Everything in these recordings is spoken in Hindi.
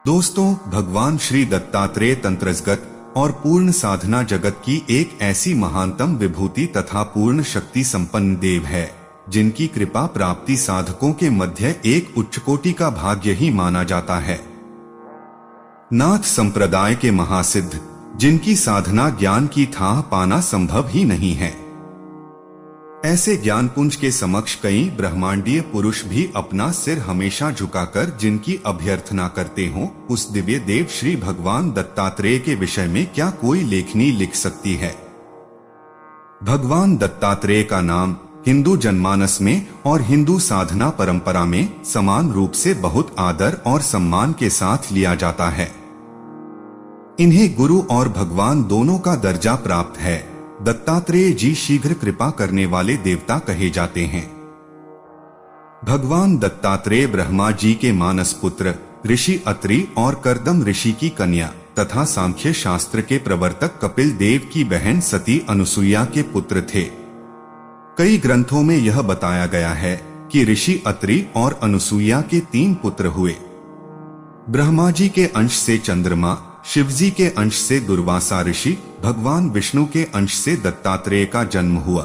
दोस्तों, भगवान श्री दत्तात्रेय तंत्रजगत और पूर्ण साधना जगत की एक ऐसी महानतम विभूति तथा पूर्ण शक्ति संपन्न देव है जिनकी कृपा प्राप्ति साधकों के मध्य एक उच्च कोटि का भाग्य ही माना जाता है। नाथ संप्रदाय के महासिद्ध जिनकी साधना ज्ञान की थाह पाना संभव ही नहीं है, ऐसे ज्ञानपुंज के समक्ष कई ब्रह्मांडीय पुरुष भी अपना सिर हमेशा झुकाकर जिनकी अभ्यर्थना करते हों, उस दिव्य देव श्री भगवान दत्तात्रेय के विषय में क्या कोई लेखनी लिख सकती है। भगवान दत्तात्रेय का नाम हिंदू जनमानस में और हिंदू साधना परंपरा में समान रूप से बहुत आदर और सम्मान के साथ लिया जाता है। इन्हें गुरु और भगवान दोनों का दर्जा प्राप्त है। दत्तात्रेय जी शीघ्र कृपा करने वाले देवता कहे जाते हैं। भगवान दत्तात्रेय ब्रह्मा जी के मानस पुत्र, ऋषि अत्रि और कर्दम ऋषि की कन्या तथा सांख्य शास्त्र के प्रवर्तक कपिल देव की बहन सती अनुसुईया के पुत्र थे। कई ग्रंथों में यह बताया गया है कि ऋषि अत्रि और अनुसुईया के 3 पुत्र हुए। ब्रह्मा जी के अंश से चंद्रमा, शिवजी के अंश से दुर्वासा ऋषि, भगवान विष्णु के अंश से दत्तात्रेय का जन्म हुआ।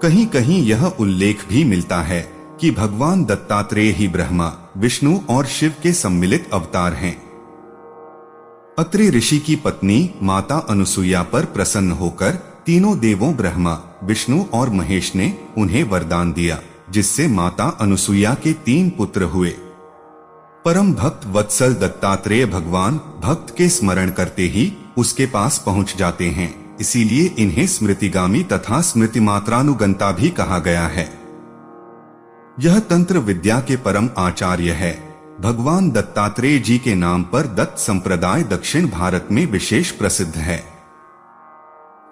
कहीं कहीं यह उल्लेख भी मिलता है कि भगवान दत्तात्रेय ही ब्रह्मा, विष्णु और शिव के सम्मिलित अवतार हैं। अत्रि ऋषि की पत्नी माता अनुसुईया पर प्रसन्न होकर तीनों देवों ब्रह्मा, विष्णु और महेश ने उन्हें वरदान दिया, जिससे माता अनुसुईया के 3 पुत्र हुए। परम भक्त वत्सल दत्तात्रेय भगवान भक्त के स्मरण करते ही उसके पास पहुंच जाते हैं, इसीलिए इन्हें स्मृतिगामी तथा स्मृति मात्रानुगंता भी कहा गया है। यह तंत्र विद्या के परम आचार्य है। भगवान दत्तात्रेय जी के नाम पर दत्त संप्रदाय दक्षिण भारत में विशेष प्रसिद्ध है।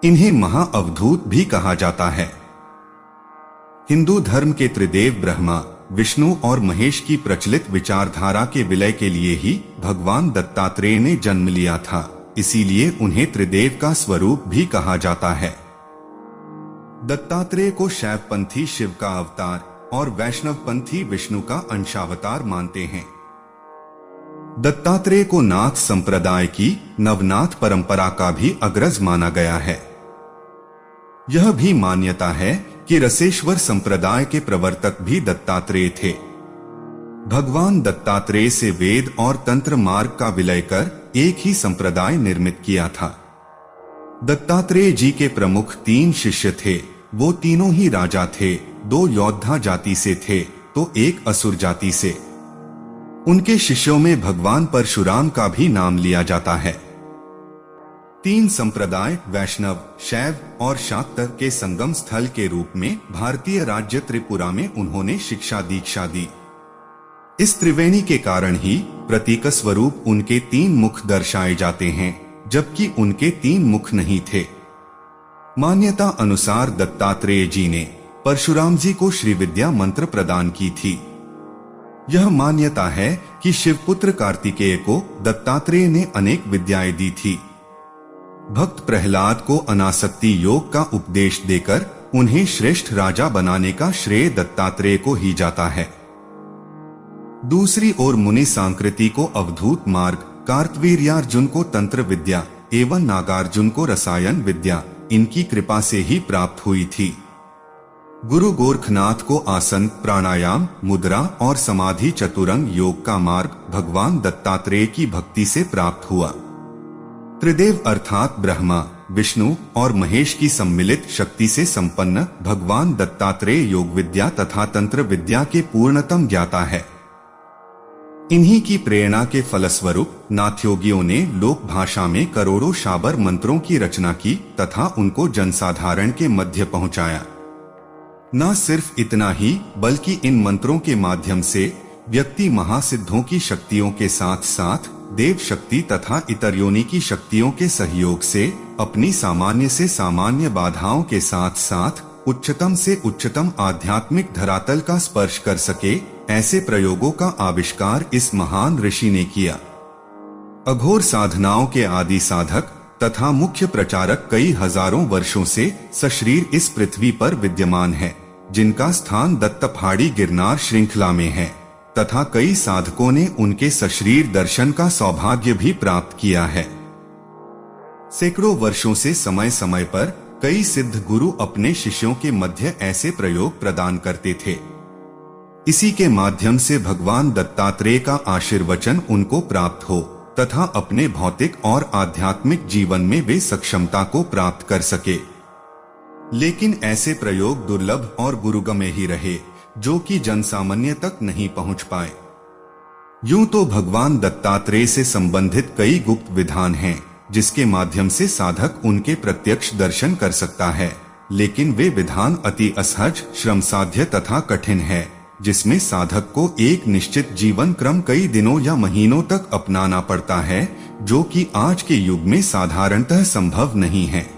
इन्हें महाअवधूत भी कहा जाता है। हिंदू धर्म के त्रिदेव ब्रह्मा, विष्णु और महेश की प्रचलित विचारधारा के विलय के लिए ही भगवान दत्तात्रेय ने जन्म लिया था, इसीलिए उन्हें त्रिदेव का स्वरूप भी कहा जाता है। दत्तात्रेय को शैवपंथी शिव का अवतार और वैष्णवपंथी विष्णु का अंशावतार मानते हैं। दत्तात्रेय को नाथ संप्रदाय की नवनाथ परंपरा का भी अग्रज माना गया है। यह भी मान्यता है कि रसेश्वर संप्रदाय के प्रवर्तक भी दत्तात्रेय थे। भगवान दत्तात्रेय से वेद और तंत्र मार्ग का विलय कर एक ही संप्रदाय निर्मित किया था। दत्तात्रेय जी के प्रमुख 3 शिष्य थे। वो तीनों ही राजा थे, 2 योद्धा जाति से थे तो 1 असुर जाति से। उनके शिष्यों में भगवान परशुराम का भी नाम लिया जाता है। 3 संप्रदाय वैष्णव, शैव और शाक्त के संगम स्थल के रूप में भारतीय राज्य त्रिपुरा में उन्होंने शिक्षा दीक्षा दी। इस त्रिवेणी के कारण ही प्रतीक स्वरूप उनके 3 मुख दर्शाए जाते हैं, जबकि उनके 3 मुख नहीं थे। मान्यता अनुसार दत्तात्रेय जी ने परशुराम जी को श्री विद्या मंत्र प्रदान की थी। यह मान्यता है कि शिवपुत्र कार्तिकेय को दत्तात्रेय ने अनेक विद्याएं दी थी। भक्त प्रहलाद को अनासक्ति योग का उपदेश देकर उन्हें श्रेष्ठ राजा बनाने का श्रेय दत्तात्रेय को ही जाता है। दूसरी ओर मुनि सांकृति को अवधूत मार्ग, कार्तवीर्यार्जुन को तंत्र विद्या एवं नागार्जुन को रसायन विद्या इनकी कृपा से ही प्राप्त हुई थी। गुरु गोरखनाथ को आसन, प्राणायाम, मुद्रा और समाधि चतुरंग योग का मार्ग भगवान दत्तात्रेय की भक्ति से प्राप्त हुआ। त्रिदेव अर्थात ब्रह्मा, विष्णु और महेश की सम्मिलित शक्ति से संपन्न भगवान दत्तात्रेय योग विद्या तथा तंत्र विद्या के पूर्णतम ज्ञाता है। इन्हीं की प्रेरणा के फलस्वरूप नाथयोगियों ने लोक भाषा में करोड़ों शाबर मंत्रों की रचना की तथा उनको जनसाधारण के मध्य पहुंचाया। न सिर्फ इतना ही बल्कि इन मंत्रों के माध्यम से व्यक्ति महासिद्धों की शक्तियों के साथ साथ देव शक्ति तथा इतर योनि की शक्तियों के सहयोग से अपनी सामान्य से सामान्य बाधाओं के साथ साथ उच्चतम से उच्चतम आध्यात्मिक धरातल का स्पर्श कर सके, ऐसे प्रयोगों का आविष्कार इस महान ऋषि ने किया। अघोर साधनाओं के आदि साधक तथा मुख्य प्रचारक कई हजारों वर्षों से सशरीर इस पृथ्वी पर विद्यमान है, जिनका स्थान दत्त पहाड़ी गिरनार श्रृंखला में है। तथा कई साधकों ने उनके सशरीर दर्शन का सौभाग्य भी प्राप्त किया है। सैकड़ों वर्षों से समय समय पर कई सिद्ध गुरु अपने शिष्यों के मध्य ऐसे प्रयोग प्रदान करते थे। इसी के माध्यम से भगवान दत्तात्रेय का आशीर्वचन उनको प्राप्त हो तथा अपने भौतिक और आध्यात्मिक जीवन में वे सक्षमता को प्राप्त कर सके। लेकिन ऐसे प्रयोग दुर्लभ और गुरुगम्य ही रहे, जो कि जनसामान्य तक नहीं पहुंच पाए। यूं तो भगवान दत्तात्रेय से संबंधित कई गुप्त विधान हैं, जिसके माध्यम से साधक उनके प्रत्यक्ष दर्शन कर सकता है, लेकिन वे विधान अति असहज, श्रमसाध्य तथा कठिन है, जिसमें साधक को एक निश्चित जीवन क्रम कई दिनों या महीनों तक अपनाना पड़ता है, जो कि आज के युग में साधारणतः संभव नहीं है।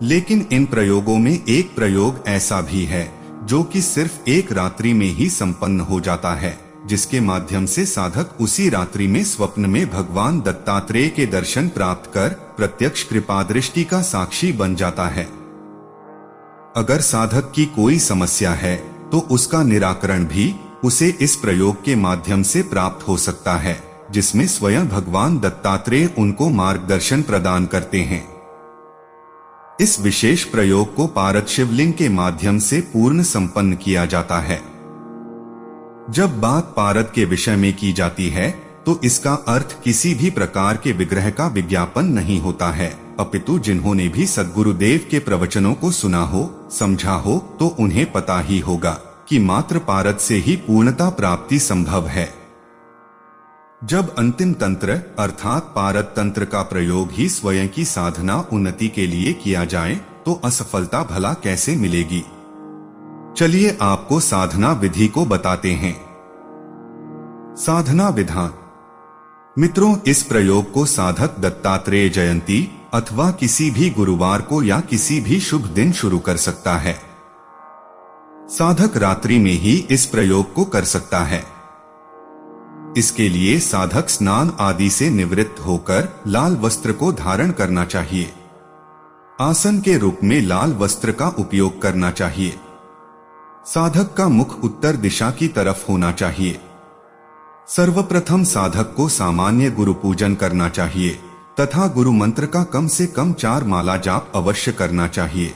लेकिन इन प्रयोगों में एक प्रयोग ऐसा भी है जो कि सिर्फ एक रात्रि में ही संपन्न हो जाता है, जिसके माध्यम से साधक उसी रात्रि में स्वप्न में भगवान दत्तात्रेय के दर्शन प्राप्त कर प्रत्यक्ष कृपा दृष्टि का साक्षी बन जाता है। अगर साधक की कोई समस्या है तो उसका निराकरण भी उसे इस प्रयोग के माध्यम से प्राप्त हो सकता है, जिसमें स्वयं भगवान दत्तात्रेय उनको मार्गदर्शन प्रदान करते हैं। इस विशेष प्रयोग को पारद शिवलिंग के माध्यम से पूर्ण संपन्न किया जाता है। जब बात पारद के विषय में की जाती है तो इसका अर्थ किसी भी प्रकार के विग्रह का विज्ञापन नहीं होता है, अपितु जिन्होंने भी सद्गुरुदेव के प्रवचनों को सुना हो, समझा हो, तो उन्हें पता ही होगा कि मात्र पारद से ही पूर्णता प्राप्ति संभव है। जब अंतिम तंत्र अर्थात पारद तंत्र का प्रयोग ही स्वयं की साधना उन्नति के लिए किया जाए तो असफलता भला कैसे मिलेगी। चलिए आपको साधना विधि को बताते हैं। साधना विधान। मित्रों, इस प्रयोग को साधक दत्तात्रेय जयंती अथवा किसी भी गुरुवार को या किसी भी शुभ दिन शुरू कर सकता है। साधक रात्रि में ही इस प्रयोग को कर सकता है। इसके लिए साधक स्नान आदि से निवृत्त होकर लाल वस्त्र को धारण करना चाहिए। आसन के रूप में लाल वस्त्र का उपयोग करना चाहिए। साधक का मुख उत्तर दिशा की तरफ होना चाहिए। सर्वप्रथम साधक को सामान्य गुरु पूजन करना चाहिए तथा गुरु मंत्र का कम से कम 4 माला जाप अवश्य करना चाहिए।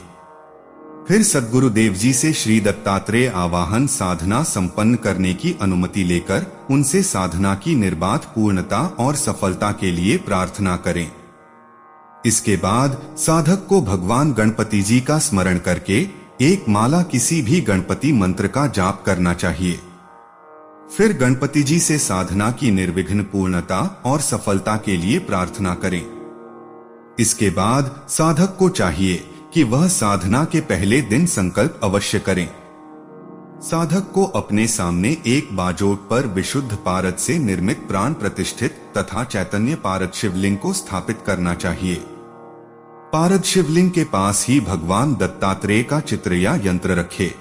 फिर सद्गुरुदेव जी से श्री दत्तात्रेय आवाहन साधना संपन्न करने की अनुमति लेकर उनसे साधना की निर्बाध पूर्णता और सफलता के लिए प्रार्थना करें। इसके बाद साधक को भगवान गणपति जी का स्मरण करके एक माला किसी भी गणपति मंत्र का जाप करना चाहिए। फिर गणपति जी से साधना की निर्विघ्न पूर्णता और सफलता के लिए प्रार्थना करें। इसके बाद साधक को चाहिए कि वह साधना के पहले दिन संकल्प अवश्य करें। साधक को अपने सामने एक बाजोट पर विशुद्ध पारद से निर्मित प्राण प्रतिष्ठित तथा चैतन्य पारद शिवलिंग को स्थापित करना चाहिए। पारद शिवलिंग के पास ही भगवान दत्तात्रेय का चित्र या यंत्र रखे।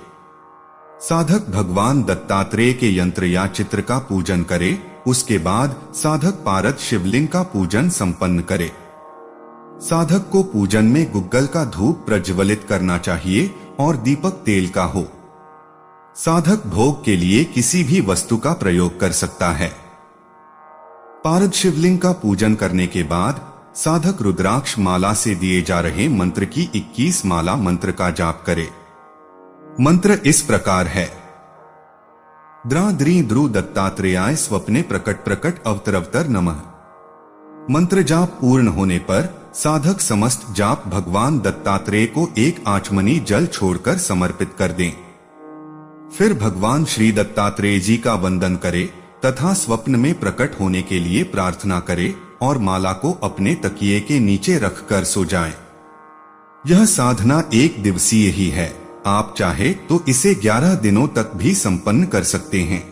साधक भगवान दत्तात्रेय के यंत्र या चित्र का पूजन करे। उसके बाद साधक पारद शिवलिंग का पूजन संपन्न करे। साधक को पूजन में गुग्गल का धूप प्रज्वलित करना चाहिए और दीपक तेल का हो। साधक भोग के लिए किसी भी वस्तु का प्रयोग कर सकता है। पारद शिवलिंग का पूजन करने के बाद साधक रुद्राक्ष माला से दिए जा रहे मंत्र की 21 माला मंत्र का जाप करे। मंत्र इस प्रकार है। द्रा द्री द्रु दत्तात्रेयाय स्वप्ने प्रकट प्रकट अवतर नमः। मंत्र जाप पूर्ण होने पर साधक समस्त जाप भगवान दत्तात्रेय को एक आचमनी जल छोड़कर समर्पित कर दें। फिर भगवान श्री दत्तात्रेय जी का वंदन करे तथा स्वप्न में प्रकट होने के लिए प्रार्थना करे और माला को अपने तकिए के नीचे रखकर सो जाएं। यह साधना 1 दिवसीय ही है। आप चाहे तो इसे 11 दिनों तक भी संपन्न कर सकते हैं।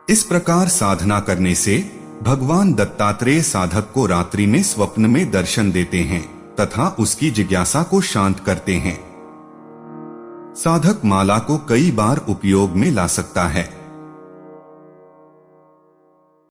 इस प्रकार साधना करने से भगवान दत्तात्रेय साधक को रात्रि में स्वप्न में दर्शन देते हैं तथा उसकी जिज्ञासा को शांत करते हैं। साधक माला को कई बार उपयोग में ला सकता है।